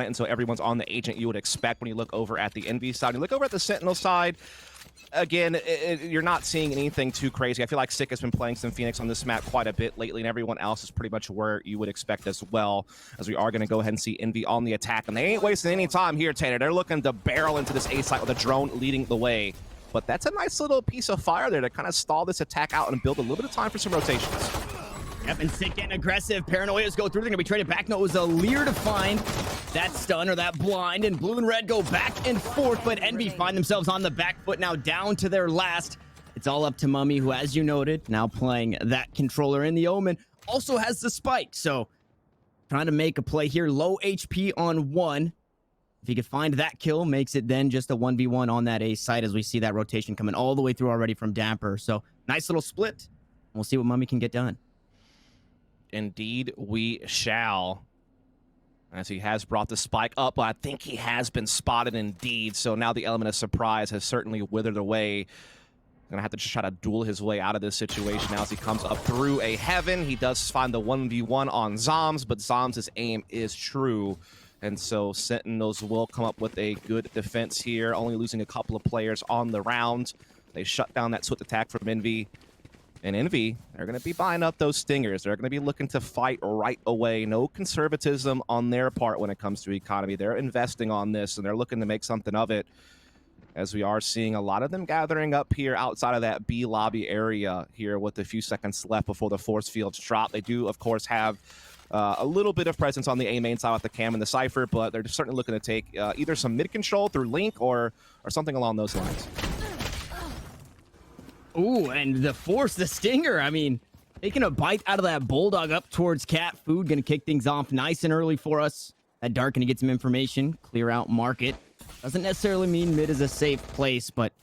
it, and so everyone's on the agent you would expect when you look over at the Envy side. You look over at the Sentinel side, again, you're not seeing anything too crazy. I feel like Sick has been playing some Phoenix on this map quite a bit lately, and everyone else is pretty much where you would expect as well, as we are going to go ahead and see Envy on the attack. And they ain't wasting any time here, Tanner. They're looking to barrel into this A site with a drone leading the way. But that's a nice little piece of fire there to kind of stall this attack out and build a little bit of time for some rotations. Yep, and Sick getting aggressive. Paranoias go through. They're going to be traded back. No, it was a Lear to find that stun or that blind. And blue and red go back and forth. But Envy find themselves on the back foot now, down to their last. It's all up to Mummy, who, as you noted, now playing that controller in the Omen, also has the spike. So trying to make a play here. Low HP on one. If he could find that kill, makes it then just a 1v1 on that A site, as we see that rotation coming all the way through already from Damper. So nice little split. We'll see what Mummy can get done. Indeed, we shall. As he has brought the spike up, but I think he has been spotted indeed. So now the element of surprise has certainly withered away. Gonna have to just try to duel his way out of this situation now as he comes up through a heaven. He does find the 1v1 on Zoms, but Zoms' aim is true. And so Sentinels will come up with a good defense here, only losing a couple of players on the round. They shut down that swift attack from Envy. And Envy, they're going to be buying up those stingers. They're going to be looking to fight right away. No conservatism on their part when it comes to economy. They're investing on this, and they're looking to make something of it, as we are seeing a lot of them gathering up here outside of that B lobby area here with a few seconds left before the force fields drop. They do, of course, have a little bit of presence on the A main side with the Cam and the Cypher, but they're certainly looking to take either some mid control through Link or something along those lines. Ooh, and the force, the stinger. I mean, taking a bite out of that bulldog up towards cat food. Gonna kick things off nice and early for us. That Dark gonna get some information, clear out market. Doesn't necessarily mean mid is a safe place, but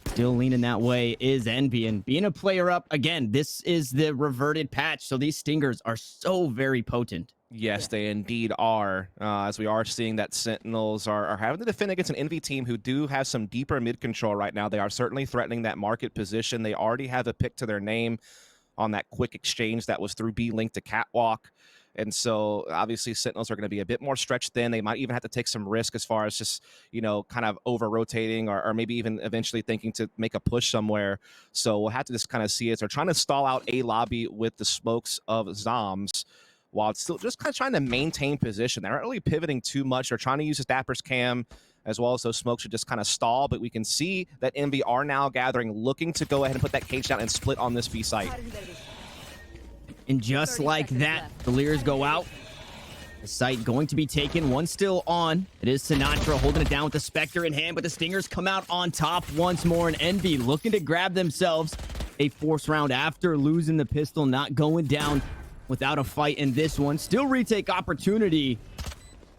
still leaning that way is Envy. And being a player up, again, this is the reverted patch, so these stingers are so very potent. Yes, they indeed are, as we are seeing that Sentinels are having to defend against an Envy team who do have some deeper mid control right now. They are certainly threatening that market position. They already have a pick to their name on that quick exchange that was through B Link to Catwalk. And so, obviously, Sentinels are going to be a bit more stretched thin. They might even have to take some risk as far as just, you know, kind of over-rotating or maybe even eventually thinking to make a push somewhere. So we'll have to just kind of see it. They're trying to stall out A lobby with the smokes of Zoms, while it's still just kind of trying to maintain position. They're not really pivoting too much. They're trying to use this Dapper's Cam, as well as those smokes should just kind of stall. But we can see that Envy are now gathering, looking to go ahead and put that cage down and split on this B site. And just like that, the Lears go out. The site going to be taken. One still on. It is Sinatra holding it down with the Spectre in hand, but the Stingers come out on top once more. And Envy looking to grab themselves a force round after losing the pistol, not going down without a fight in this one. Still retake opportunity,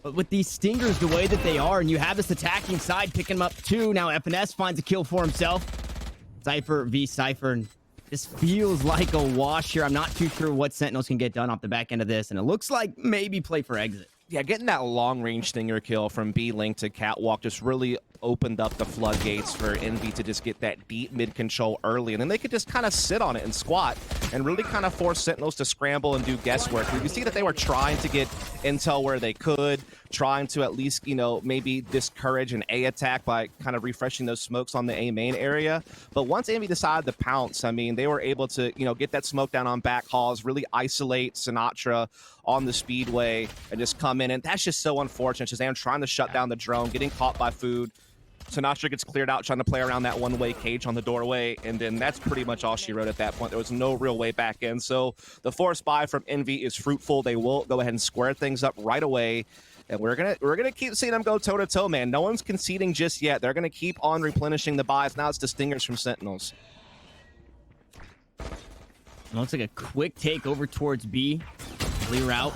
but with these Stingers the way that they are, and you have this attacking side picking them up too. Now FNS finds a kill for himself. Cypher v Cypher, and this feels like a wash here. I'm not too sure what Sentinels can get done off the back end of this, and it looks like maybe play for exit. Yeah, getting that long-range stinger kill from B Link to Catwalk just really opened up the floodgates for Envy to just get that deep mid-control early, and then they could just kind of sit on it and squat and really kind of force Sentinels to scramble and do guesswork. You can see that they were trying to get intel where they could, trying to at least, you know, maybe discourage an A attack by kind of refreshing those smokes on the A main area. But once Envy decided to pounce, I mean, they were able to, you know, get that smoke down on back halls, really isolate Sinatra on the speedway and just come in. And that's just so unfortunate. Shazam trying to shut down the drone, getting caught by food. Sinatra gets cleared out, trying to play around that one-way cage on the doorway, and then that's pretty much all she wrote at that point. There was no real way back in. So the force buy from Envy is fruitful. They will go ahead and square things up right away. And we're gonna keep seeing them go toe-to-toe, man. No one's conceding just yet. They're gonna keep on replenishing the buys. Now it's the Stingers from Sentinels. Looks like a quick take over towards B. Clear out.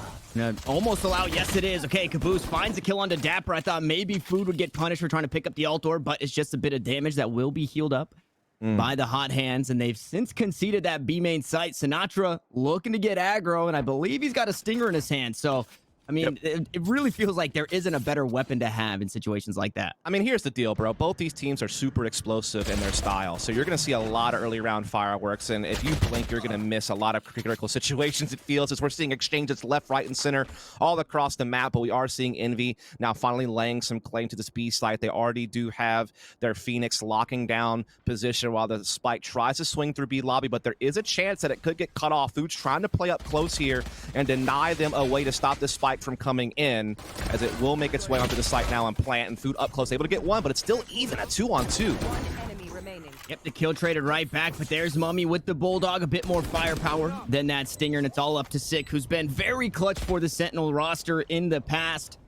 Almost allow. Yes, it is. Okay, Caboose finds a kill onto Dapper. I thought maybe Food would get punished for trying to pick up the Altor, but it's just a bit of damage that will be healed up by the hot hands, and they've since conceded that B main site. Sinatra looking to get aggro, and I believe he's got a stinger in his hand, so I mean, it really feels like there isn't a better weapon to have in situations like that. I mean, here's the deal, bro. Both these teams are super explosive in their style, so you're going to see a lot of early round fireworks, and if you blink, you're going to miss a lot of critical situations, it feels, as we're seeing exchanges left, right, and center all across the map, but we are seeing Envy now finally laying some claim to this B site. They already do have their Phoenix locking down position while the Spike tries to swing through B lobby, but there is a chance that it could get cut off. Food's trying to play up close here and deny them a way to stop this Spike from coming in, as it will make its way onto the site now and plant, and Food up close, able to get one, but it's still even at 2-on-2. One enemy remaining. Yep, the kill traded right back, but there's Mummy with the Bulldog, a bit more firepower than that Stinger, and it's all up to Sick, who's been very clutch for the Sentinel roster in the past.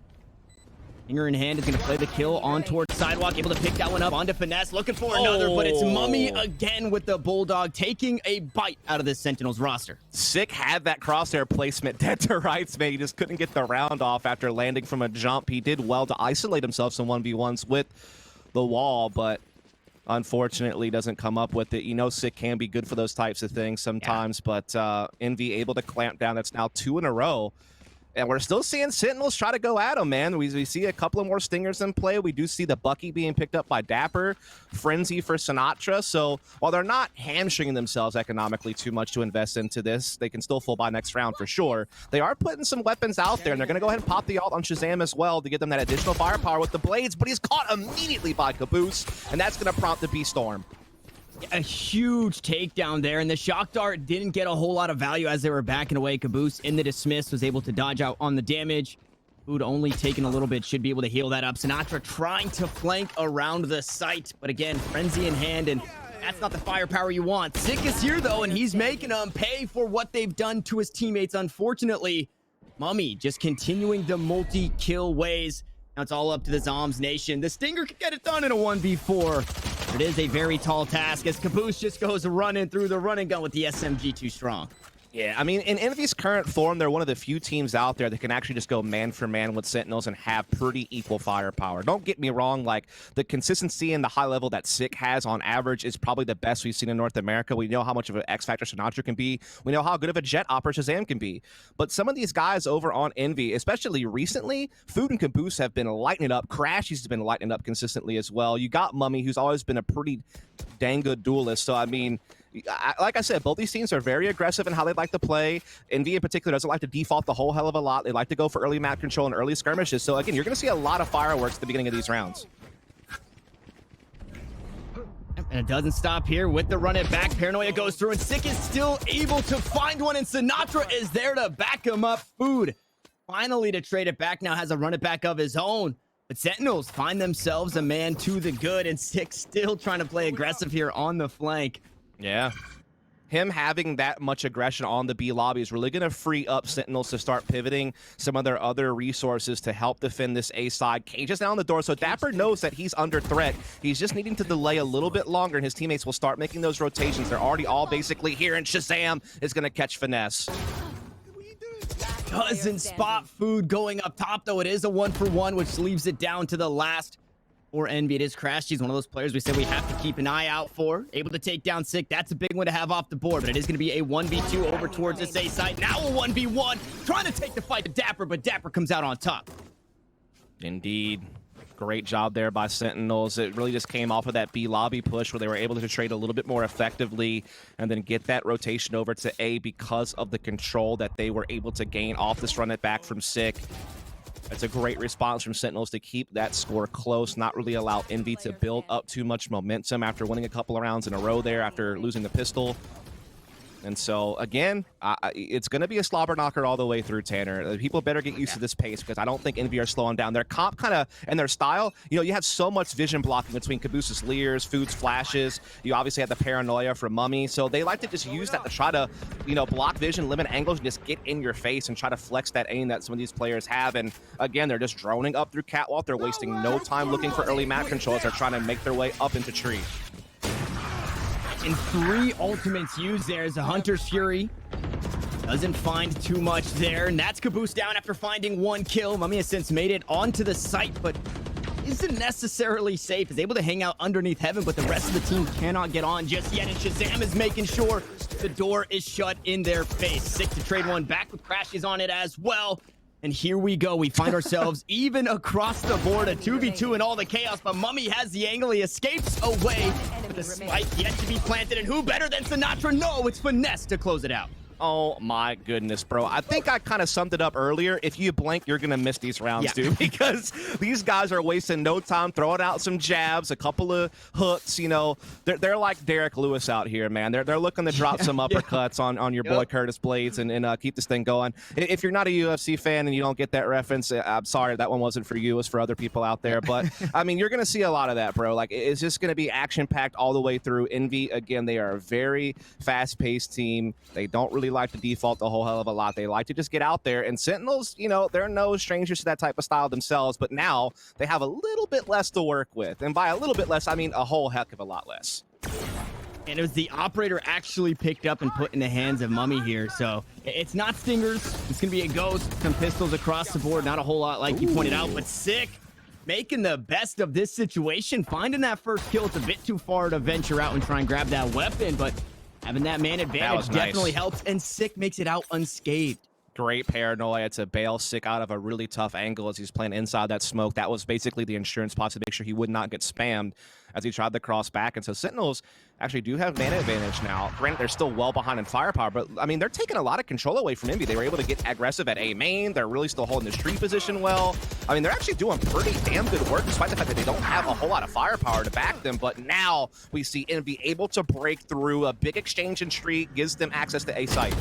Stinger in hand is going to play the kill on towards Sidewalk, able to pick that one up onto Finesse, looking for another, but it's Mummy again with the Bulldog, taking a bite out of the Sentinels roster. Sick had that crosshair placement dead to rights, man. He just couldn't get the round off after landing from a jump. He did well to isolate himself some 1v1s with the wall, but unfortunately doesn't come up with it. You know, Sick can be good for those types of things sometimes, but Envy able to clamp down. That's now 2 in a row. And we're still seeing Sentinels try to go at him, man. We see a couple of more Stingers in play. We do see the Bucky being picked up by Dapper, Frenzy for Sinatra. So while they're not hamstringing themselves economically too much to invest into this, they can still full buy next round for sure. They are putting some weapons out there, and they're going to go ahead and pop the ult on Shazam as well to give them that additional firepower with the blades, but he's caught immediately by Caboose, and that's going to prompt the B-Storm. A huge takedown there, and the shock dart didn't get a whole lot of value as they were backing away. Caboose in the dismiss was able to dodge out on the damage. Food only taking a little bit, should be able to heal that up. Sinatra trying to flank around the site, but again, Frenzy in hand, and that's not the firepower you want. Sick is here though, and he's making them pay for what they've done to his teammates. Unfortunately, Mummy just continuing the multi-kill ways. Now it's all up to the Zombs Nation. The Stinger can get it done in a 1v4. It is a very tall task as Caboose just goes running through the running gun with the SMG too strong. Yeah, I mean, in Envy's current form, they're one of the few teams out there that can actually just go man for man with Sentinels and have pretty equal firepower. Don't get me wrong, like, the consistency and the high level that Sick has on average is probably the best we've seen in North America. We know how much of an X-Factor Sinatra can be. We know how good of a jet opera Shazam can be. But some of these guys over on Envy, especially recently, Food and Caboose have been lighting it up. Crash has been lighting it up consistently as well. You got Mummy, who's always been a pretty dang good duelist. So, I mean, like I said, both these teams are very aggressive in how they like to play. Envy in particular doesn't like to default the whole hell of a lot. They like to go for early map control and early skirmishes. So again, you're going to see a lot of fireworks at the beginning of these rounds. And it doesn't stop here with the run it back. Paranoia goes through, and Sick is still able to find one, and Sinatra is there to back him up. Food finally to trade it back now has a run it back of his own. But Sentinels find themselves a man to the good, and Sick still trying to play aggressive here on the flank. Yeah. Him having that much aggression on the B lobby is really going to free up Sentinels to start pivoting some of their other resources to help defend this A side. Cage is now on the door, so Dapper knows that he's under threat. He's just needing to delay a little bit longer, and his teammates will start making those rotations. They're already all basically here, and Shazam is going to catch Finesse. Doesn't spot Food going up top, though. It is a 1-for-1, which leaves it down to the last for Envy. It is Crash. He's one of those players we said we have to keep an eye out for. Able to take down Sick. That's a big one to have off the board, but it is going to be a 1v2 over towards this A side. Now a 1v1, trying to take the fight to Dapper, but Dapper comes out on top. Indeed. Great job there by Sentinels. It really just came off of that B lobby push where they were able to trade a little bit more effectively and then get that rotation over to A because of the control that they were able to gain off this run it back from Sick. It's a great response from Sentinels to keep that score close, not really allow Envy to build up too much momentum after winning a couple of rounds in a row there after losing the pistol. And so, again, it's going to be a slobber knocker all the way through, Tanner. People better get used to this pace because I don't think Envy are slowing down. Their comp kind of, and their style, you know, you have so much vision blocking between Caboose's Leers, Food's flashes. You obviously have the paranoia from Mummy. So they like to just use that to try to, you know, block vision, limit angles, and just get in your face and try to flex that aim that some of these players have. And again, they're just droning up through Catwalk. They're wasting no time looking for early map controls. They're trying to make their way up into tree. And 3 ultimates used there as a Hunter's Fury. Doesn't find too much there, and that's Caboose down after finding 1 kill. Mummy has since made it onto the site, but isn't necessarily safe. Is able to hang out underneath Heaven, but the rest of the team cannot get on just yet, and Shazam is making sure the door is shut in their face. Sick to trade one back with Crashes on it as well. And here we go. We find ourselves even across the board, a 2v2 in all the chaos, but Mummy has the angle. He escapes away, but the spike yet to be planted. And who better than Sinatra? No, it's Finesse to close it out. Oh my goodness, bro. I think I kind of summed it up earlier. If you blink, you're going to miss these rounds, dude, because these guys are wasting no time throwing out some jabs, a couple of hooks, you know. They're like Derek Lewis out here, man. They're looking to drop some uppercuts on your boy Curtis Blades and keep this thing going. If you're not a UFC fan and you don't get that reference, I'm sorry, that one wasn't for you. It was for other people out there. But, I mean, you're going to see a lot of that, bro. Like, it's just going to be action-packed all the way through. Envy, again, they are a very fast-paced team. They don't really like to default a whole hell of a lot. They like to just get out there, and Sentinels, you know, they're no strangers to that type of style themselves, but now they have a little bit less to work with, and by a little bit less, I mean a whole heck of a lot less. And it was the operator actually picked up and put in the hands of Mummy here, so it's not stingers. It's gonna be a ghost, some pistols across the board, not a whole lot like you pointed out, but sick. Making the best of this situation, finding that first kill. It's a bit too far to venture out and try and grab that weapon, but having that man advantage definitely helps, and Sick makes it out unscathed. Great paranoia to bail Sick out of a really tough angle as he's playing inside that smoke. That was basically the insurance policy to make sure he would not get spammed as he tried to cross back. And so Sentinels actually do have man advantage now. Granted, they're still well behind in firepower, but I mean, they're taking a lot of control away from Envy. They were able to get aggressive at A main. They're really still holding the street position well. I mean, they're actually doing pretty damn good work, despite the fact that they don't have a whole lot of firepower to back them. But now we see Envy able to break through. A big exchange in street gives them access to A site.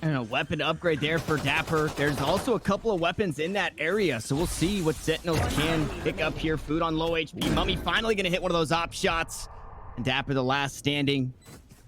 And a weapon upgrade there for Dapper. There's also a couple of weapons in that area, so we'll see what Sentinels can pick up here. Food on low HP. Mummy finally going to hit one of those op shots. And Dapper, the last standing.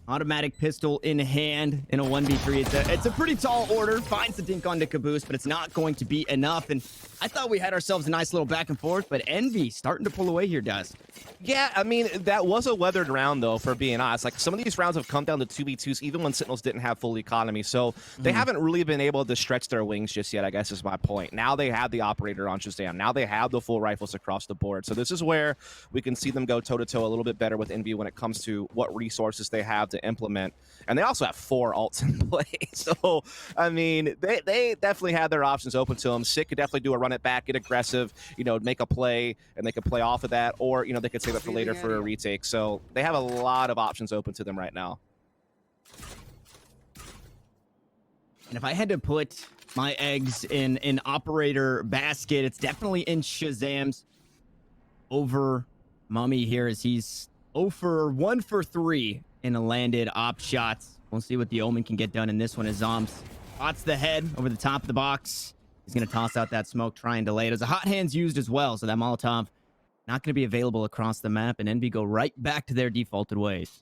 Automatic pistol in hand in a 1v3. It's a pretty tall order. Finds the dink onto Caboose, but it's not going to be enough. And I thought we had ourselves a nice little back and forth, but Envy starting to pull away here, Dust. Yeah, I mean, that was a weathered round, though, for being honest. Like, some of these rounds have come down to 2v2s, even when Sentinels didn't have full economy. So they haven't really been able to stretch their wings just yet, I guess is my point. Now they have the operator on Shazam. Now they have the full rifles across the board. So this is where we can see them go toe-to-toe a little bit better with Envy when it comes to what resources they have to implement. And they also have 4 ults in play. So, I mean, they definitely have their options open to them. Sick could definitely do a run it back, get aggressive, you know, make a play, and they could play off of that. Or, you know, they could save it for later for a retake. So they have a lot of options open to them right now. And if I had to put my eggs in an operator basket, it's definitely in Shazam's over Mummy here, as he's 1 for 3 in a landed op shots. We'll see what the Omen can get done in this one as Zombs spots the head over the top of the box. He's going to toss out that smoke, try and delay it. There's a hot hands used as well, so that Molotov not going to be available across the map, and Envy go right back to their defaulted ways.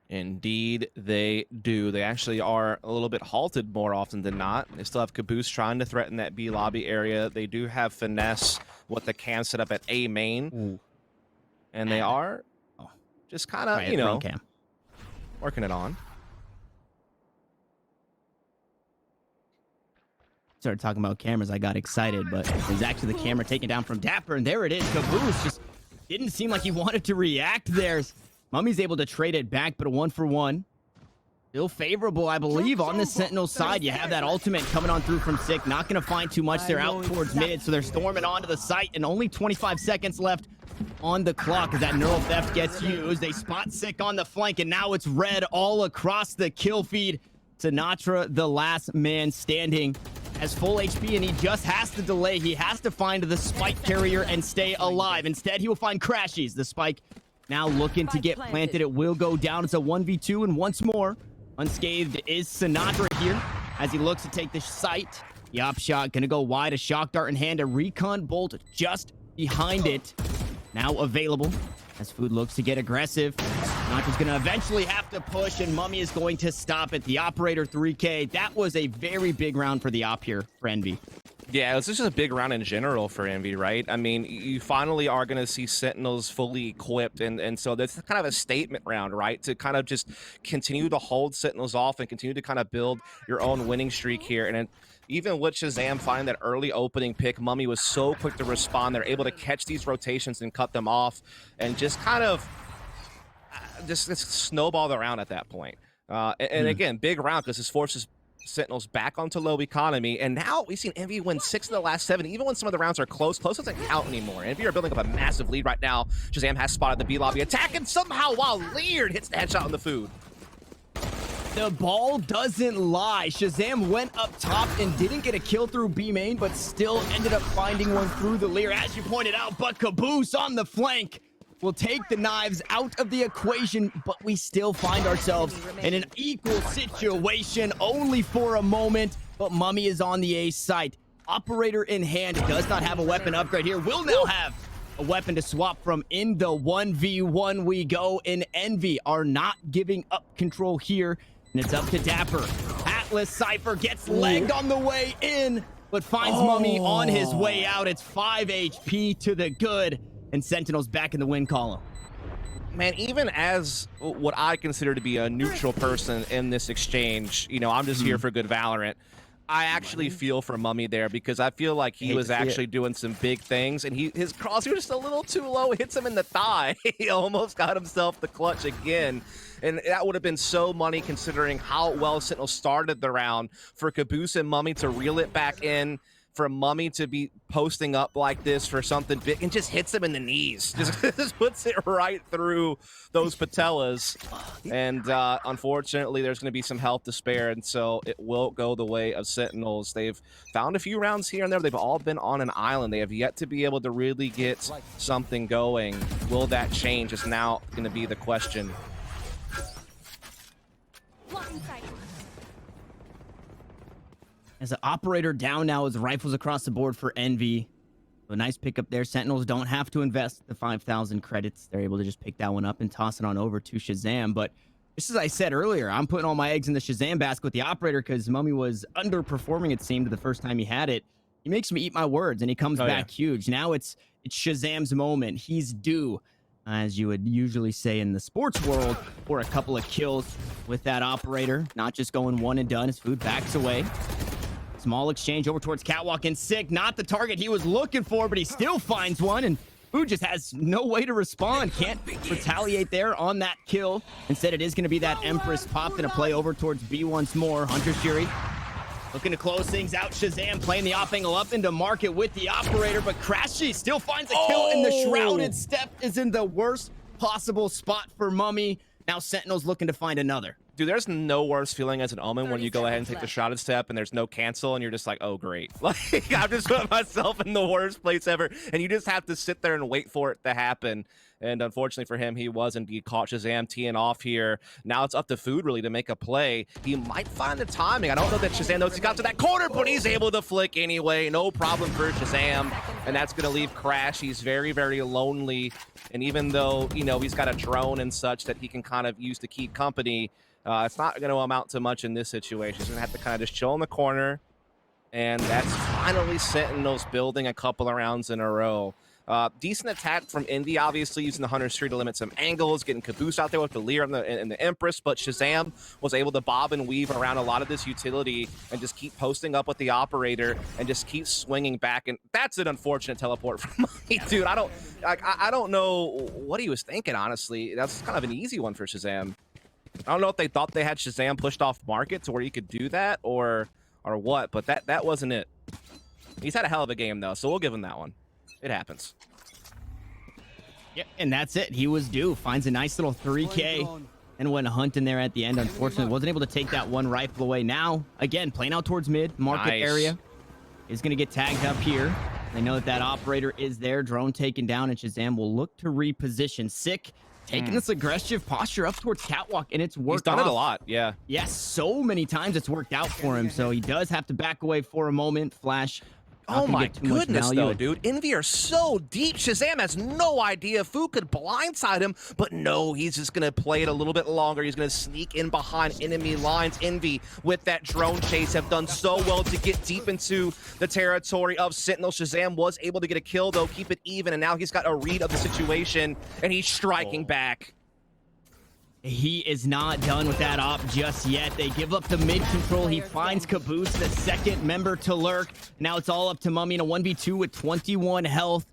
Indeed, they do. They actually are a little bit halted more often than not. They still have Caboose trying to threaten that B lobby area. They do have Finesse, what they can set up at A main. Ooh. And they are just kind of, you know, working it on. Started talking about cameras, I got excited, but it was actually the camera taken down from Dapper, and there it is. Caboose just didn't seem like he wanted to react there. Mummy's able to trade it back, but a 1 for 1. Still favorable, I believe, on the Sentinel side. You have that ultimate coming on through from Sick. Not going to find too much. They're out towards mid, so they're storming onto the site, and only 25 seconds left on the clock as that neural theft gets used. They spot Sick on the flank, and now it's red all across the kill feed. Sinatra, the last man standing, has full HP, and he just has to delay. He has to find the spike carrier and stay alive. Instead, he will find Crashies. The spike now looking to get planted. It will go down. It's a 1v2, and once more, unscathed is Sinatra here as he looks to take the site. The op shot going to go wide. A shock dart in hand. A recon bolt just behind it. Now available as Food looks to get aggressive. Sinatra's going to eventually have to push, and Mummy is going to stop it. The operator 3K. That was a very big round for the op here for Envy. Yeah, it's just a big round in general for Envy, right? I mean, you finally are going to see Sentinels fully equipped, and so that's kind of a statement round, right? To kind of just continue to hold Sentinels off and continue to kind of build your own winning streak here. And even with Shazam finding that early opening pick, Mummy was so quick to respond. They're able to catch these rotations and cut them off and just kind of just snowball around at that point. And again, big round because this forces Sentinels back onto low economy, and now we've seen Envy win 6 of the last 7, even when some of the rounds are close. Close doesn't count anymore. Envy are building up a massive lead right now. Shazam has spotted the B lobby attack, and somehow while Leard hits the headshot on the food. The ball doesn't lie. Shazam went up top and didn't get a kill through B main, but still ended up finding one through the Lear, as you pointed out. But Caboose on the flank will take the knives out of the equation, but we still find ourselves in an equal situation only for a moment. But Mummy is on the A site. Operator in hand, does not have a weapon upgrade here. Will now have a weapon to swap from. In the 1v1 we go, and Envy are not giving up control here. And it's up to Dapper. Atlas Cypher gets legged on the way in, but finds Mummy on his way out. It's 5 HP to the good. And Sentinels back in the win column. Man, even as what I consider to be a neutral person in this exchange, you know, I'm just here for good Valorant. I actually feel for Mummy there, because I feel like he was actually doing some big things, and his crosshair was just a little too low, hits him in the thigh. He almost got himself the clutch again. And that would have been so money, considering how well Sentinel started the round, for Caboose and Mummy to reel it back in, for Mummy to be posting up like this for something big, and just hits him in the knees. Just puts it right through those patellas. And unfortunately, there's going to be some health to spare, and so it will go the way of Sentinels. They've found a few rounds here and there. They've all been on an island. They have yet to be able to really get something going. Will that change is now going to be the question. As an operator down now, as rifles across the board for Envy. So a nice pickup there. Sentinels don't have to invest the 5,000 credits. They're able to just pick that one up and toss it on over to Shazam. But just as I said earlier, I'm putting all my eggs in the Shazam basket with the operator, because Mummy was underperforming, it seemed, the first time he had it. He makes me eat my words, and he comes back huge. Now it's Shazam's moment. He's due, as you would usually say in the sports world, for a couple of kills with that operator. Not just going one and done. His food backs away. Small exchange over towards Catwalk, and Sick, not the target he was looking for, but he still finds one, and Food just has no way to respond. Can't retaliate there on that kill. Instead, it is going to be that Empress popped in a play over towards B once more. Hunter Shuri looking to close things out. Shazam playing the off angle up into market with the operator, but Crashy still finds a kill, and the Shrouded Step is in the worst possible spot for Mummy. Now Sentinel's looking to find another. Dude, there's no worse feeling as an Omen when you go ahead and take the Shrouded Step and there's no cancel and you're just like, oh, great. Like, I've just put myself in the worst place ever. And you just have to sit there and wait for it to happen. And unfortunately for him, he was indeed caught. Shazam teeing off here. Now it's up to Food really to make a play. He might find the timing. I don't know that Shazam knows he got to that corner, but he's able to flick anyway. No problem for Shazam. And that's going to leave Crash. He's very, very lonely. And even though, you know, he's got a drone and such that he can kind of use to keep company, it's not going to amount to much in this situation. He's going to have to kind of just chill in the corner. And that's finally Sentinels building a couple of rounds in a row. Decent attack from Indy, obviously, using the Hunter's Tree to limit some angles, getting Caboose out there with the Lear and the Empress, but Shazam was able to bob and weave around a lot of this utility and just keep posting up with the operator and just keep swinging back. And that's an unfortunate teleport from Mummy, dude. I don't know what he was thinking, honestly. That's kind of an easy one for Shazam. I don't know if they thought they had Shazam pushed off market to where he could do that or what, but that wasn't it. He's had a hell of a game, though, so we'll give him that one. It happens. Yep, and that's it. He was due. Finds a nice little 3K and went hunting there at the end. Unfortunately, wasn't able to take that one rifle away. Now, again, playing out towards mid, market area. Is going to get tagged up here. They know that that operator is there. Drone taken down, and Shazam will look to reposition. Sick. Taking this aggressive posture up towards Catwalk, and it's worked. He's done it a lot, yeah. Yes, so many times it's worked out for him, so he does have to back away for a moment. Flash. Oh my goodness, though, dude. Envy are so deep. Shazam has no idea Fu could blindside him, but no, he's just going to play it a little bit longer. He's going to sneak in behind enemy lines. Envy, with that drone chase, have done so well to get deep into the territory of Sentinel. Shazam was able to get a kill, though, keep it even, and now he's got a read of the situation, and he's striking back. He is not done with that op just yet. They give up the mid control. He finds Caboose, the second member to lurk. Now it's all up to Mummy in a 1v2 with 21 health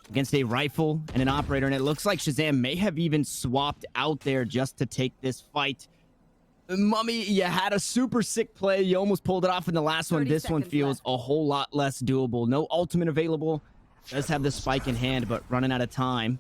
against a rifle and an operator. And it looks like Shazam may have even swapped out there just to take this fight. Mummy, you had a super sick play. You almost pulled it off in the last one. 30 This one seconds feels left. a whole lot less doable. No ultimate available. Does have the spike in hand, but running out of time.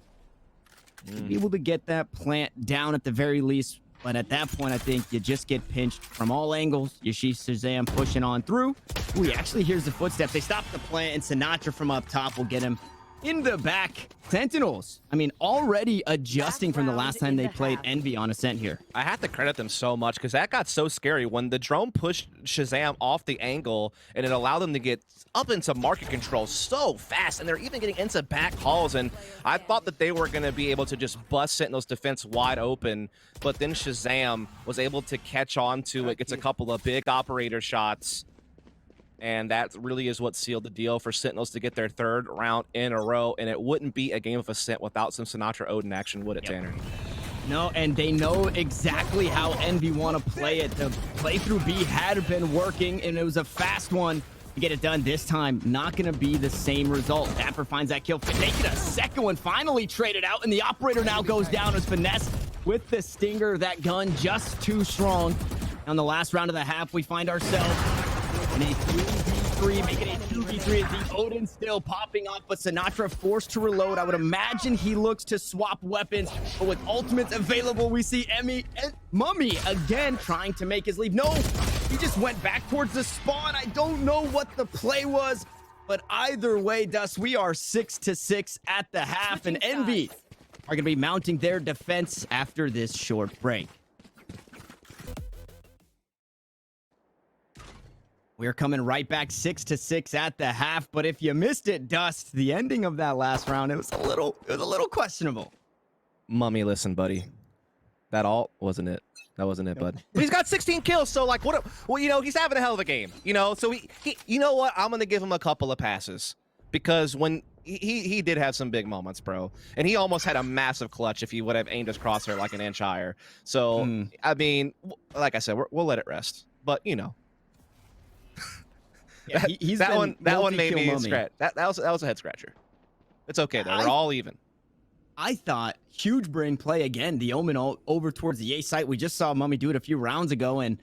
Be able to get that plant down at the very least. But at that point, I think you just get pinched from all angles. You see Shazam pushing on through. Ooh, he actually hears the footsteps. They stop the plant, and Sinatra from up top will get him in the back. Sentinels, I mean, already adjusting from the last time they played Envy on Ascent here. I have to credit them so much because that got so scary when the drone pushed Shazam off the angle and it allowed them to get up into market control so fast, and they're even getting into back halls, and I thought that they were going to be able to just bust Sentinel's defense wide open, but then Shazam was able to catch on to it, gets a couple of big operator shots, and that really is what sealed the deal for Sentinels to get their third round in a row, and it wouldn't be a game of Ascent without some Sinatra Odin action, would it, Tanner? No, and they know exactly how Envy want to play it. The playthrough B had been working, and it was a fast one to get it done. This time, not going to be the same result. Dapper finds that kill. Taking a second one, finally traded out, and the operator now goes down as Finesse with the Stinger. That gun just too strong. On the last round of the half, we find ourselves in a 3v3, making a 2v3 as the Odin still popping off, but Sinatra forced to reload. I would imagine he looks to swap weapons, but with ultimates available, we see Mummy again trying to make his leave. No, he just went back towards the spawn. I don't know what the play was, but either way, Dust, we are 6-6 at the half, and Envy are going to be mounting their defense after this short break. We're coming right back 6-6 at the half, but if you missed it, Dust, the ending of that last round, it was a little questionable. Mummy, listen, buddy. That ult wasn't it. That wasn't it, bud. But he's got 16 kills, so like, well, you know, he's having a hell of a game, you know. So he you know what? I'm gonna give him a couple of passes because when he did have some big moments, bro, and he almost had a massive clutch if he would have aimed his crosshair like an inch higher. So I mean, like I said, we'll let it rest, but you know. Yeah, that one made me scratch. That was a head scratcher. It's okay though. We're all even. I thought huge brain play again. The Omen over towards the A site. We just saw Mummy do it a few rounds ago, and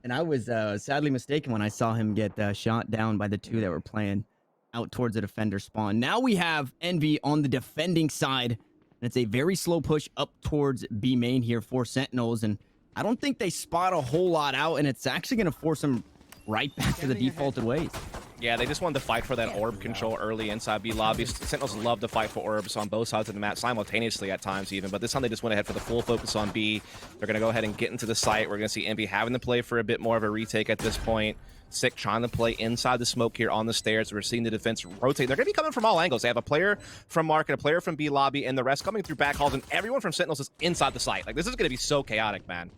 I was sadly mistaken when I saw him get shot down by the two that were playing out towards the defender spawn. Now we have Envy on the defending side, and it's a very slow push up towards B main here for Sentinels, and I don't think they spot a whole lot out, and it's actually going to force them right back to the defaulted ways. Yeah, they just wanted to fight for that orb control early inside B lobby. Sentinels love to fight for orbs on both sides of the map simultaneously at times even, but this time they just went ahead for the full focus on B. They're going to go ahead and get into the site. We're going to see Envy having to play for a bit more of a retake at this point. Sick trying to play inside the smoke here on the stairs. We're seeing the defense rotate. They're going to be coming from all angles. They have a player from Market, a player from B lobby, and the rest coming through back halls, and everyone from Sentinels is inside the site. Like, this is going to be so chaotic, man.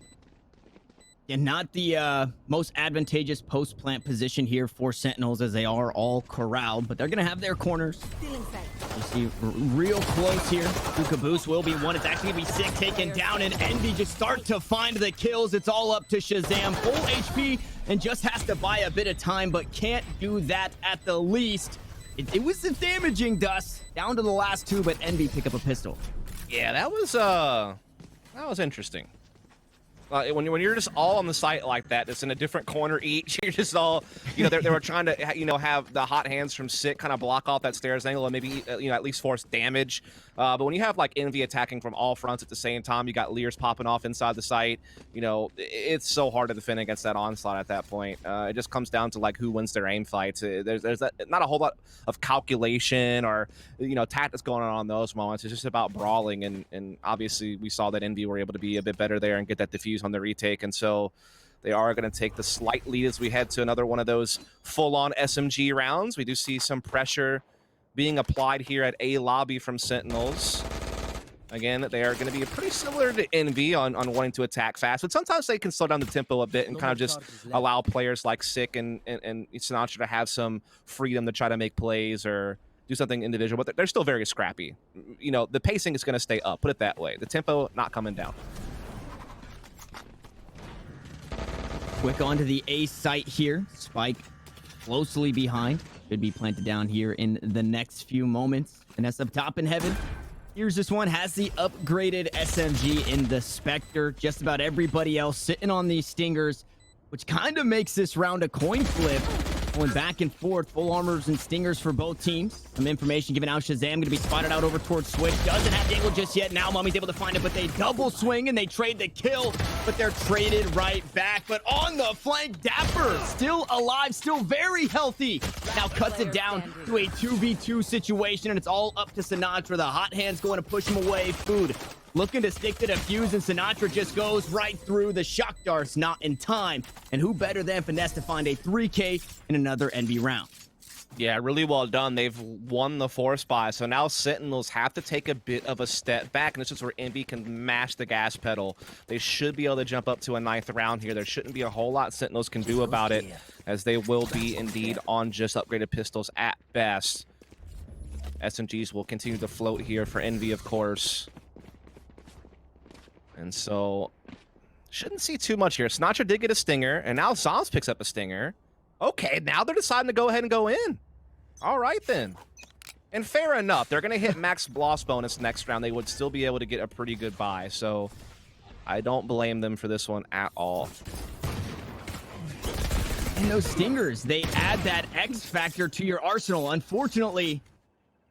And not the most advantageous post-plant position here for Sentinels as they are all corralled, but they're going to have their corners. You see real close here. Caboose will be one. It's actually going to be Sick taken down, and Envy just start to find the kills. It's all up to Shazam. Full HP and just has to buy a bit of time, but can't do that at the least. It was damaging, Dust. Down to the last two, but Envy pick up a pistol. Yeah, that was interesting. When you're just all on the site like that, it's in a different corner each. You're just all, you know, they were trying to, you know, have the hot hands from Sick kind of block off that stairs angle and maybe, you know, at least force damage. But when you have like Envy attacking from all fronts at the same time, you got Leers popping off inside the site. You know, it's so hard to defend against that onslaught at that point. It just comes down to like who wins their aim fights. There's not a whole lot of calculation or, you know, tactics going on in those moments. It's just about brawling, and obviously we saw that Envy were able to be a bit better there and get that defuse on the retake, and so they are going to take the slight lead as we head to another one of those full-on SMG rounds. We do see some pressure being applied here at A lobby from Sentinels. Again, they are going to be pretty similar to Envy on wanting to attack fast, but sometimes they can slow down the tempo a bit and kind of just allow players like Sick and Sinatra to have some freedom to try to make plays or do something individual, but they're still very scrappy. You know, the pacing is going to stay up, put it that way. The tempo not coming down. Quick onto the A site here. Spike closely behind. Should be planted down here in the next few moments. Finesse up top in heaven. Here's this one, has the upgraded SMG in the Spectre. Just about everybody else sitting on these Stingers, which kind of makes this round a coin flip. Going back and forth, full armors and Stingers for both teams. Some information given out. Shazam going to be spotted out over towards Switch. Doesn't have the angle just yet. Now Mummy's able to find it, but they double swing and they trade the kill, but they're traded right back. But on the flank, Dapper still alive, still very healthy. Now cuts it down to a 2v2 situation, and it's all up to Sinatra. The hot hand's going to push him away. Food looking to stick the defuse, and Sinatra just goes right through. The shock darts not in time. And who better than Finesse to find a 3K in another NV round? Yeah, really well done. They've won the force buy, so now Sentinels have to take a bit of a step back, and this is where Envy can mash the gas pedal. They should be able to jump up to a 9th round here. There shouldn't be a whole lot Sentinels can do about it, as they will be indeed on just upgraded pistols at best. SMGs will continue to float here for Envy, of course. And so, shouldn't see too much here. Sinatra did get a stinger, and now Zoms picks up a stinger. Okay, now they're deciding to go ahead and go in. All right, then. And fair enough. They're going to hit max loss bonus next round. They would still be able to get a pretty good buy. So, I don't blame them for this one at all. And those Stingers, they add that X factor to your arsenal. Unfortunately,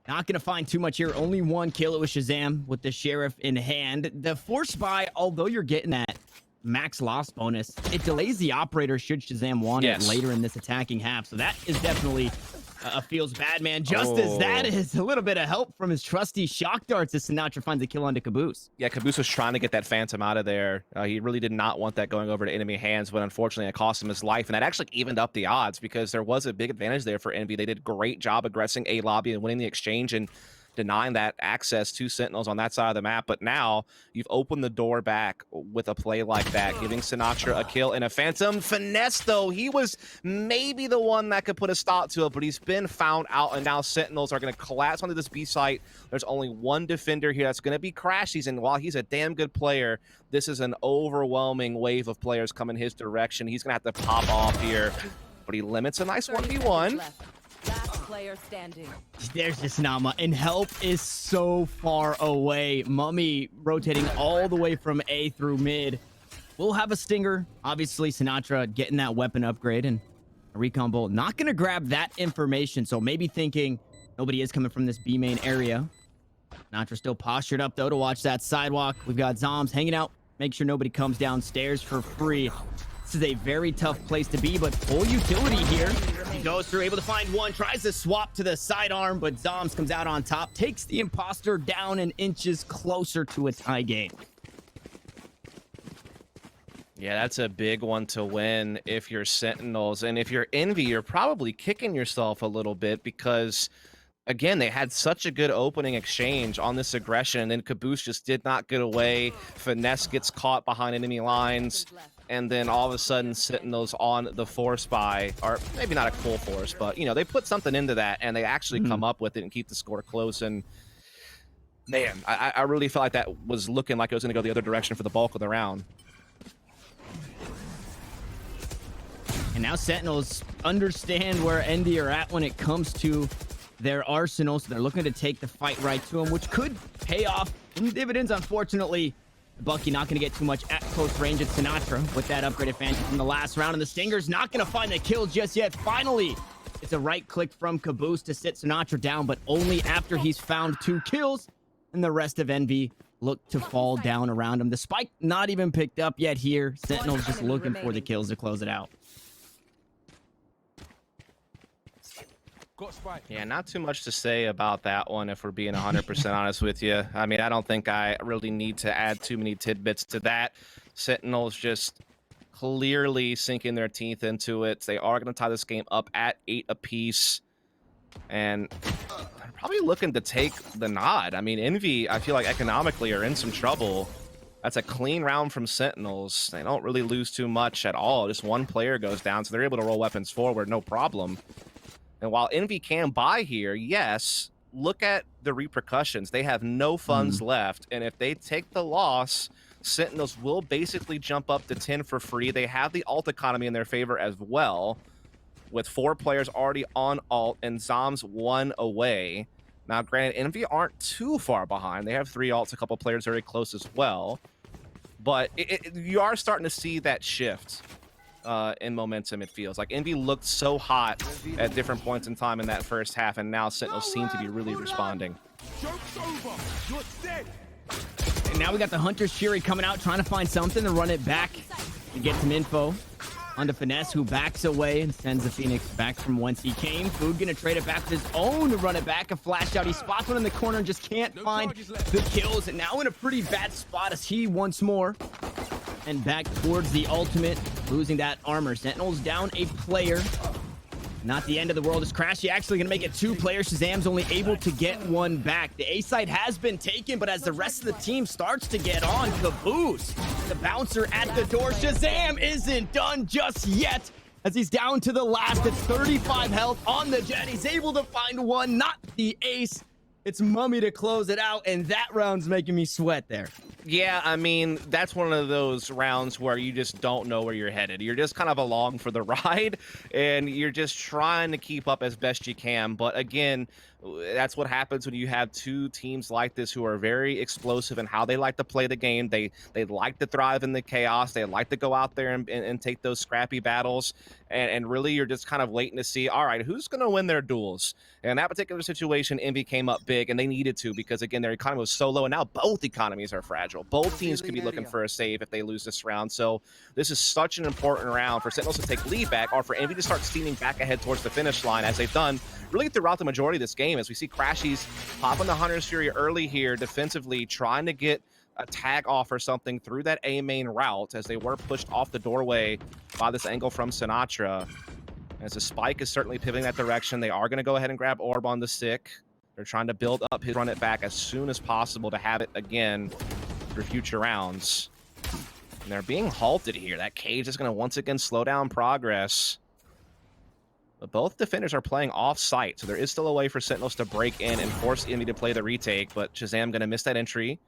not going to find too much here. Only one kill. It was Shazam with the Sheriff in hand. The force buy, although you're getting that max loss bonus, it delays the operator should Shazam want it later in this attacking half. So that is definitely feels bad, man. Just as that is a little bit of help from his trusty shock darts as Sinatra finds a kill onto Caboose. Yeah, Caboose was trying to get that Phantom out of there. He really did not want that going over to enemy hands, but unfortunately it cost him his life. And that actually evened up the odds because there was a big advantage there for Envy. They did a great job aggressing A lobby and winning the exchange and denying that access to Sentinels on that side of the map. But now you've opened the door back with a play like that, giving Sinatra a kill and a Phantom. Finesse, though, he was maybe the one that could put a stop to it, but he's been found out, and now Sentinels are going to collapse onto this B site. There's only one defender here that's going to be Crashies, and while he's a damn good player, this is an overwhelming wave of players coming his direction. He's going to have to pop off here, but he limits a nice 1v1. Last player standing. There's just Nama, and help is so far away. Mummy rotating all the way from A through mid. We'll have a stinger. Obviously, Sinatra getting that weapon upgrade and a recon bolt. Not going to grab that information, so maybe thinking nobody is coming from this B main area. Sinatra still postured up, though, to watch that sidewalk. We've got Zoms hanging out. Make sure nobody comes downstairs for free. This is a very tough place to be, but full utility here. He goes through, able to find one, tries to swap to the sidearm, but Zoms comes out on top, takes the imposter down and inches closer to a tie game. Yeah, that's a big one to win if you're Sentinels. And if you're Envy, you're probably kicking yourself a little bit because, again, they had such a good opening exchange on this aggression, and then Caboose just did not get away. Finesse gets caught behind enemy lines. And then all of a sudden, Sentinels on the force buy, or maybe not a full force, but, you know, they put something into that, and they actually come up with it and keep the score close. And, man, I really felt like that was looking like it was going to go the other direction for the bulk of the round. And now Sentinels understand where Envy are at when it comes to their arsenal, so they're looking to take the fight right to them, which could pay off in dividends. Unfortunately, Bucky not going to get too much at close range at Sinatra with that upgraded Phantom from the last round, and the Stinger's not going to find the kill just yet. Finally, it's a right click from Caboose to sit Sinatra down, but only after he's found 2 kills, and the rest of Envy look to fall down around him. The spike not even picked up yet here. Sentinel's just looking for the kills to close it out. Yeah, not too much to say about that one, if we're being 100% honest with you. I mean, I don't think I really need to add too many tidbits to that. Sentinels just clearly sinking their teeth into it. They are going to tie this game up at 8 apiece. And they're probably looking to take the nod. I mean, Envy, I feel like economically are in some trouble. That's a clean round from Sentinels. They don't really lose too much at all. Just one player goes down, so they're able to roll weapons forward, no problem. And while Envy can buy here, yes, look at the repercussions. They have no funds left, and if they take the loss, Sentinels will basically jump up to 10 for free. They have the alt economy in their favor as well, with 4 players already on alt and Zoms 1 away. Now, granted, Envy aren't too far behind. They have 3 ults, a couple players very close as well. But you are starting to see that shift in momentum, it feels. Like, Envy looked so hot at different points in time in that first half, and now Sentinels seem to be really responding. Joke's over. You're dead. And now we got the Hunter's Fury coming out, trying to find something to run it back and get some info onto Finesse, who backs away and sends the Phoenix back from whence he came. Food gonna trade it back with his own to run it back. A flash out. He spots one in the corner and just can't find the kills. And now in a pretty bad spot as he once more and back towards the ultimate, losing that armor. Sentinels down a player. Not the end of the world. Is Crashy actually going to make it 2 players? Shazam's only able to get 1 back. The A site has been taken, but as the rest of the team starts to get on, caboose. The bouncer at the door. Shazam isn't done just yet as he's down to the last. It's 35 health on the Jet. He's able to find 1, not the ace. It's Mummy to close it out, and that round's making me sweat there. Yeah, I mean, that's one of those rounds where you just don't know where you're headed. You're just kind of along for the ride, and you're just trying to keep up as best you can. But again, that's what happens when you have 2 teams like this who are very explosive in how they like to play the game. They like to thrive in the chaos. They like to go out there and take those scrappy battles. And really, you're just kind of waiting to see, all right, who's going to win their duels? And in that particular situation, Envy came up big, and they needed to because, again, their economy was so low, and now both economies are fragile. Both teams could be looking for a save if they lose this round. So this is such an important round for Sentinels to take lead back or for Envy to start steaming back ahead towards the finish line, as they've done really throughout the majority of this game, as we see Crashies popping the Hunter's Fury early here defensively, trying to get a tag off or something through that A main route as they were pushed off the doorway by this angle from Sinatra. As the spike is certainly pivoting that direction, they are going to go ahead and grab Orb on the stick. They're trying to build up his run it back as soon as possible to have it again for future rounds. And they're being halted here. That cage is going to once again slow down progress. But both defenders are playing off-site, so there is still a way for Sentinels to break in and force Envy to play the retake, but Shazam going to miss that entry.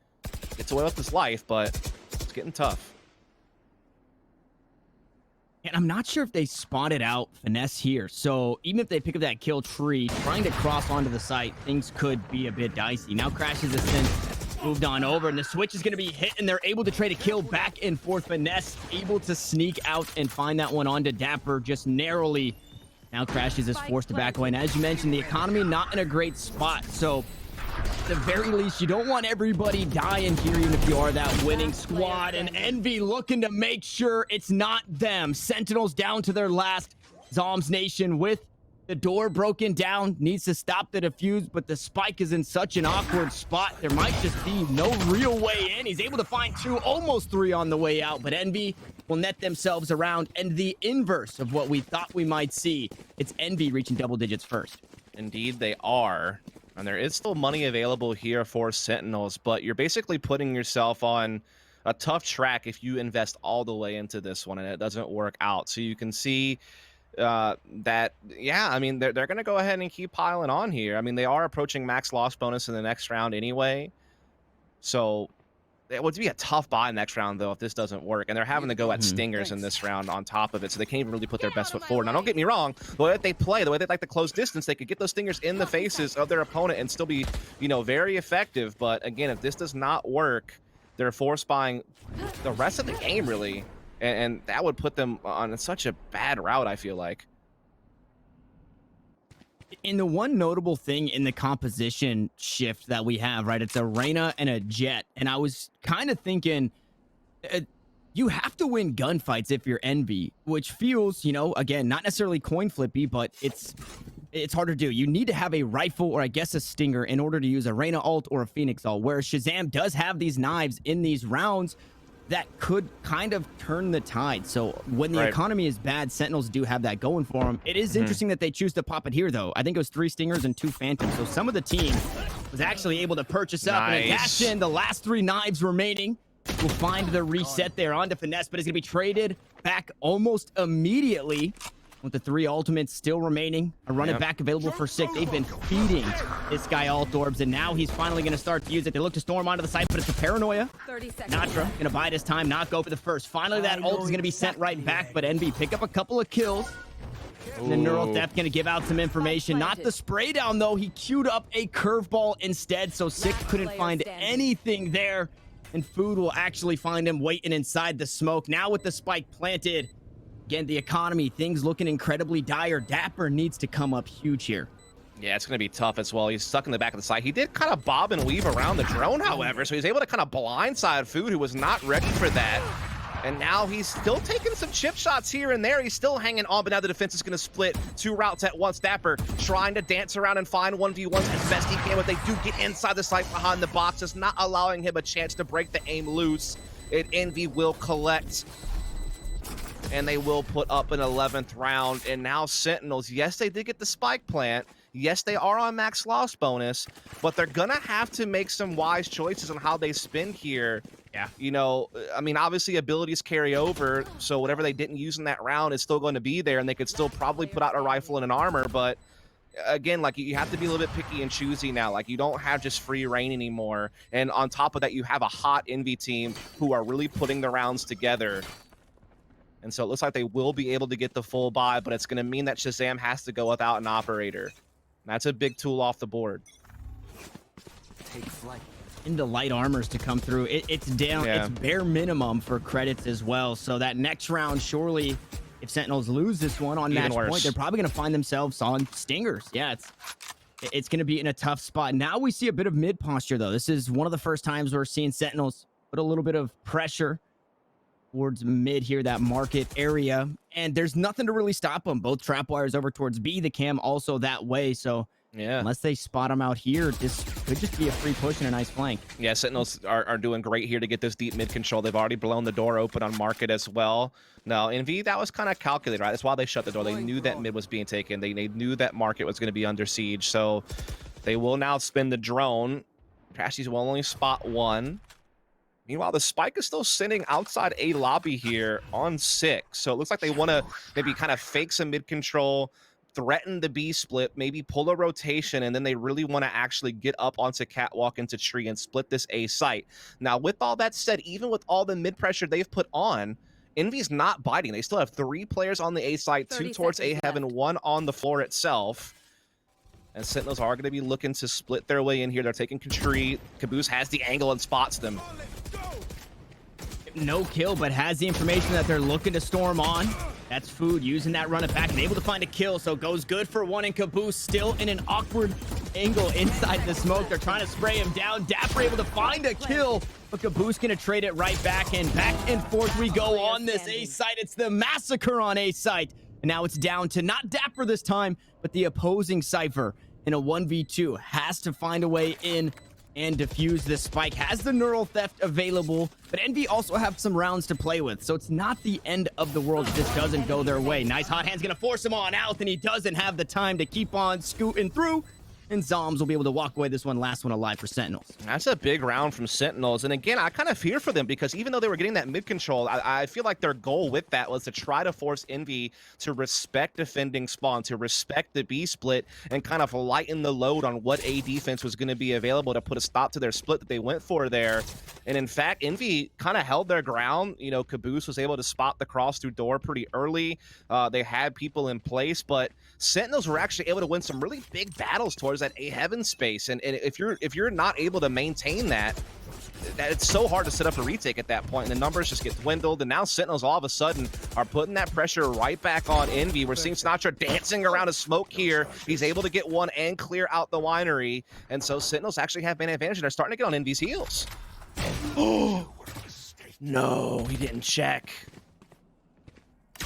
Gets away with his life, but it's getting tough. And I'm not sure if they spotted out Finesse here, so even if they pick up that kill tree, trying to cross onto the site, things could be a bit dicey. Now Crash's ascent moved on over, and the switch is going to be hit, and they're able to trade a kill back and forth. Finesse able to sneak out and find that one onto Dapper just narrowly. Now Crashes is forced to back away, and as you mentioned, the economy not in a great spot, so at the very least, you don't want everybody dying here, even if you are that winning squad. And Envy looking to make sure it's not them. Sentinels down to their last. Zombs Nation with the door broken down, needs to stop the defuse, but the spike is in such an awkward spot. There might just be no real way in. He's able to find 2, almost 3 on the way out, but Envy will net themselves around. And the inverse of what we thought we might see, it's Envy reaching double digits first. Indeed, they are. And there is still money available here for Sentinels, but you're basically putting yourself on a tough track if you invest all the way into this one and it doesn't work out. So you can see that, yeah, I mean, they're going to go ahead and keep piling on here. I mean, they are approaching max loss bonus in the next round anyway. So it would be a tough buy next round, though, if this doesn't work. And they're having to go at Stingers in this round on top of it, so they can't even really put their best foot forward. Now, don't get me wrong. The way that they play, the way they like to close distance, they could get those Stingers in the faces of their opponent and still be, you know, very effective. But, again, if this does not work, they're force buying the rest of the game, really. And that would put them on such a bad route, I feel like. In the one notable thing in the composition shift that we have, right, it's a Reyna and a Jet, and I was kind of thinking you have to win gunfights if you're Envy, which feels, you know, again, not necessarily coin flippy, but it's hard to do. You need to have a rifle or I guess a Stinger in order to use a Reyna ult or a Phoenix ult, whereas Shazam does have these knives in these rounds that could kind of turn the tide. So when the economy is bad, Sentinels do have that going for them. It is interesting that they choose to pop it here, though. I think it was 3 Stingers and 2 Phantoms. So some of the team was actually able to purchase up and cash in the last 3 knives remaining. We'll find the reset there onto Finesse, but it's going to be traded back almost immediately with the 3 ultimates still remaining. A run it back available for Sick. They've been feeding this guy ult orbs, and now he's finally going to start to use it. They look to storm onto the site, but it's a paranoia. Natra going to bide his time, not go for the first. Finally, that ult is going to be sent right back, but Envy pick up a couple of kills. And the neural Ooh. theft gonna give out some information. Not the spray down though. He queued up a curveball instead, so Sick couldn't find anything there. And Food will actually find him waiting inside the smoke. Now with the spike planted, again, the economy, things looking incredibly dire. Dapper needs to come up huge here. Yeah, it's going to be tough as well. He's stuck in the back of the site. He did kind of bob and weave around the drone, however, so he's able to kind of blindside Food, who was not ready for that. And now he's still taking some chip shots here and there. He's still hanging on, but now the defense is going to split two routes at once. Dapper trying to dance around and find 1v1s as best he can, but they do get inside the site behind the boxes, not allowing him a chance to break the aim loose. And Envy will collect, and they will put up an 11th round. And now Sentinels, yes, they did get the spike plant. Yes, they are on max loss bonus, but they're going to have to make some wise choices on how they spin here. Yeah. You know, I mean, obviously abilities carry over, so whatever they didn't use in that round is still going to be there, and they could still probably put out a rifle and an armor, but again, like, you have to be a little bit picky and choosy now. Like, you don't have just free reign anymore, and on top of that, you have a hot Envy team who are really putting the rounds together. And so it looks like they will be able to get the full buy, but it's going to mean that Shazam has to go without an operator. That's a big tool off the board. Take flight. Into light armors to come through. It's down. Yeah. It's bare minimum for credits as well. So that next round, surely, if Sentinels lose this one on Even match worse. point, they're probably going to find themselves on Stingers. Yeah, it's going to be in a tough spot. Now we see a bit of mid posture, though. This is one of the first times we're seeing Sentinels put a little bit of pressure towards mid here, that market area. And there's nothing to really stop them. Both trap wires over towards B, the cam also that way. So Yeah. unless they spot them out here, this could just be a free push and a nice flank. Yeah, Sentinels are doing great here to get this deep mid control. They've already blown the door open on market as well. No, Envy, that was kind of calculated, right? That's why they shut the door. They knew that mid was being taken. They knew that market was going to be under siege. So they will now spin the drone. Trashies will only spot one. Meanwhile, the spike is still sitting outside A lobby here on 6. So it looks like they want to maybe kind of fake some mid control, threaten the B split, maybe pull a rotation, and then they really want to actually get up onto catwalk into tree and split this A site. Now, with all that said, even with all the mid pressure they've put on, Envy's not biting. They still have 3 players on the A site, 2 towards A heaven, 1 on the floor itself. And Sentinels are going to be looking to split their way in here. They're taking tree. Caboose has the angle and spots them. No kill, but has the information that they're looking to storm on. That's Food using that run it back and able to find a kill. So goes good for 1, and Caboose still in an awkward angle inside the smoke. They're trying to spray him down. Dapper able to find a kill, but Caboose gonna trade it right back and forth we go on this A site. It's the massacre on A site. And now it's down to not Dapper this time, but the opposing Cypher in a 1v2. Has to find a way in and defuse this spike. Has the neural theft available, but Envy also have some rounds to play with, so it's not the end of the world if this doesn't go their way. Nice hot hand's gonna force him on out, and he doesn't have the time to keep on scooting through, and Zombs will be able to walk away this one, last one alive for Sentinels. That's a big round from Sentinels. And again, I kind of fear for them because even though they were getting that mid control, I feel like their goal with that was to try to force Envy to respect defending spawn, to respect the B split, and kind of lighten the load on what A defense was going to be available to put a stop to their split that they went for there. And in fact, Envy kind of held their ground. You know, Caboose was able to spot the cross through door pretty early. They had people in place, but Sentinels were actually able to win some really big battles towards that A heaven space. And if you're not able to maintain that it's so hard to set up a retake at that point, and the numbers just get dwindled. And now Sentinels all of a sudden are putting that pressure right back on Envy. We're seeing Sinatra dancing around a smoke here. He's able to get one and clear out the winery, and so Sentinels actually have an advantage, and they're starting to get on Envy's heels. Oh no, he didn't check.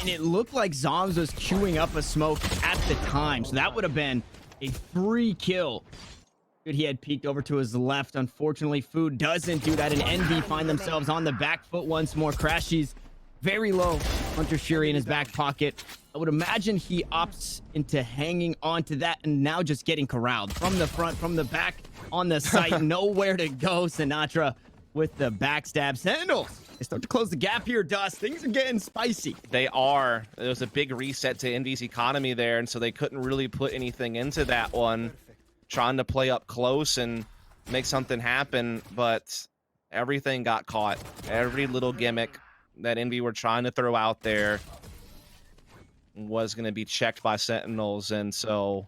And it looked like Zombs was queuing up a smoke at the time, so that would have been a free kill. Good, he had peeked over to his left. Unfortunately, Food doesn't do that, and Envy find themselves on the back foot once more. Crashies very low. Hunter Shuri in his back pocket. I would imagine he opts into hanging onto that and now just getting corralled from the front, from the back, on the site. Nowhere to go. Sinatra with the backstab. Sentinels, they start to close the gap here, Dust. Things are getting spicy. They are. There was a big reset to Envy's economy there, and so they couldn't really put anything into that one. Trying to play up close and make something happen, but everything got caught. Every little gimmick that Envy were trying to throw out there. was going to be checked by Sentinels, and so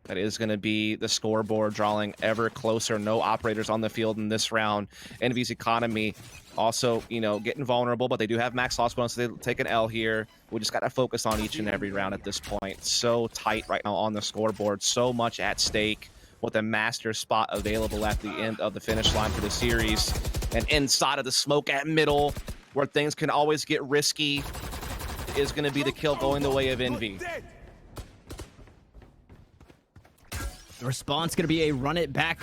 that is going to be the scoreboard drawing ever closer. No operators on the field in this round. Envy's economy also, you know, getting vulnerable, but they do have max loss bonus, so they take an L here. We just got to focus on each and every round at this point. So tight right now on the scoreboard, so much at stake with a master spot available at the end of the finish line for the series. And inside of the smoke at middle, where things can always get risky, is going to be the kill going the way of Envy. The response going to be a run it back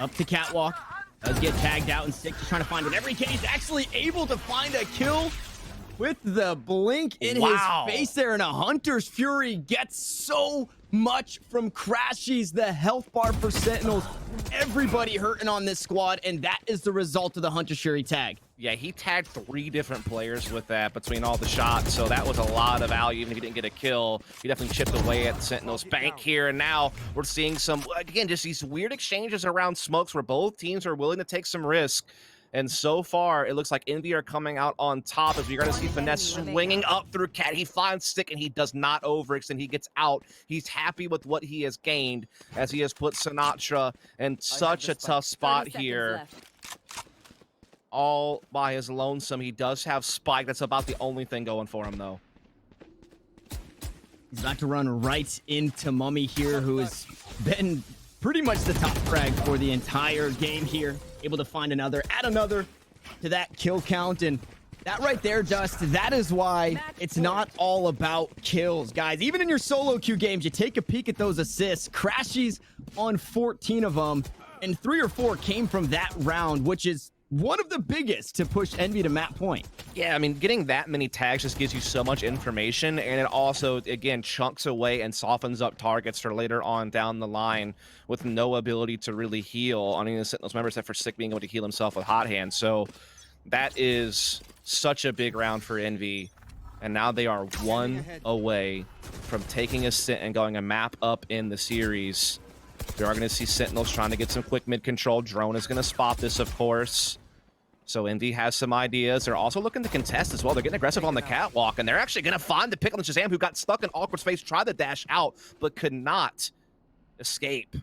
up to Catwalk. Does get tagged out, and Stick is trying to find it. Every case actually able to find a kill with the blink in his face there, and a Hunter's Fury gets so much from Crashies. The health bar for Sentinels, everybody hurting on this squad, and that is the result of the Hunter's Fury tag. Yeah, he tagged 3 different players with that between all the shots, so that was a lot of value. Even if he didn't get a kill, he definitely chipped away at the Sentinels bank here, and now we're seeing some, again, just these weird exchanges around smokes where both teams are willing to take some risk. And so far, it looks like Envy are coming out on top as we're going to see Finesse swinging up through Cat. He finds Stick, and he does not overextend. He gets out. He's happy with what he has gained as he has put Sinatra in such a tough spot here. All by his lonesome. He does have Spike. That's about the only thing going for him, though. He's about to run right into Mummy here, who has been pretty much the top frag for the entire game here. Able to find another, add another to that kill count, and that right there, Dust, that is why it's not all about kills, guys. Even in your solo queue games, you take a peek at those assists. Crashies on 14 of them, and 3 or 4 came from that round, which is one of the biggest to push Envy to map point. Yeah, I mean, getting that many tags just gives you so much information, and it also, again, chunks away and softens up targets for later on down the line with no ability to really heal on any of the Sentinels members, except for Sick being able to heal himself with Hot Hand. So that is such a big round for Envy, and now they are 1 away from taking a sit and going a map up in the series. We are going to see Sentinels trying to get some quick mid control. Drone is going to spot this, of course. So Envy has some ideas. They're also looking to contest as well. They're getting aggressive on the catwalk, and they're actually going to find the pick on the Shazam, who got stuck in awkward space, tried to dash out, but could not escape.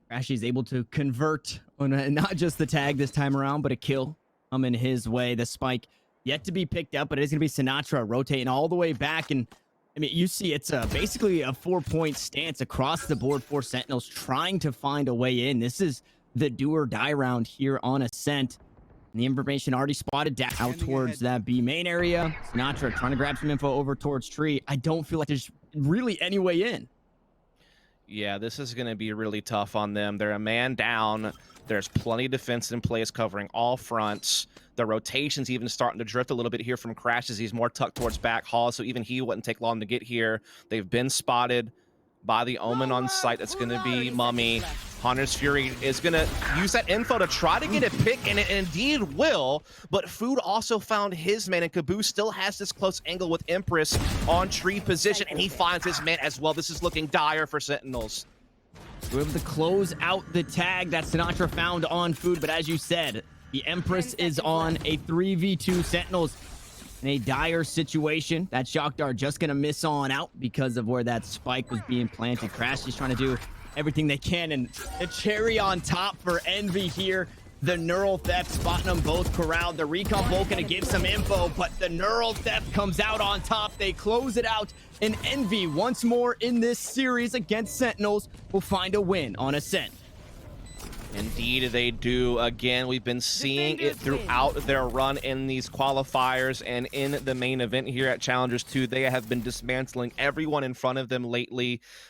Crashy's able to convert on not just the tag this time around, but a kill coming his way. The spike yet to be picked up, but it is going to be Sinatra rotating all the way back, and I mean, you see it's basically a 4-point stance across the board for Sentinels trying to find a way in. This is the do or die round here on Ascent. And the information already spotted out towards that B main area. Sinatra trying to grab some info over towards Tree. I don't feel like there's really any way in. Yeah, this is going to be really tough on them. They're a man down. There's plenty of defense in place covering all fronts. The rotation's even starting to drift a little bit here from Crash as he's more tucked towards back hall, so even he wouldn't take long to get here. They've been spotted by the Omen on site. That's going to be Mummy. Hunter's Fury is going to use that info to try to get a pick, and it indeed will, but Food also found his man, and Caboose still has this close angle with Empress on tree position, and he finds his man as well. This is looking dire for Sentinels. We're able to close out the tag that Sinatra found on Food, but as you said, the Empress is on a 3v2. Sentinels in a dire situation. That shock dart just going to miss on out because of where that spike was being planted. Crash is trying to do everything they can, and the cherry on top for Envy here. The Neural Theft spotting them both corralled. The Recon Bolt going to give some info, but the Neural Theft comes out on top. They close it out, and Envy once more in this series against Sentinels will find a win on Ascent. Indeed, they do. Again, we've been seeing it throughout their run in these qualifiers and in the main event here at Challengers 2. They have been dismantling everyone in front of them lately.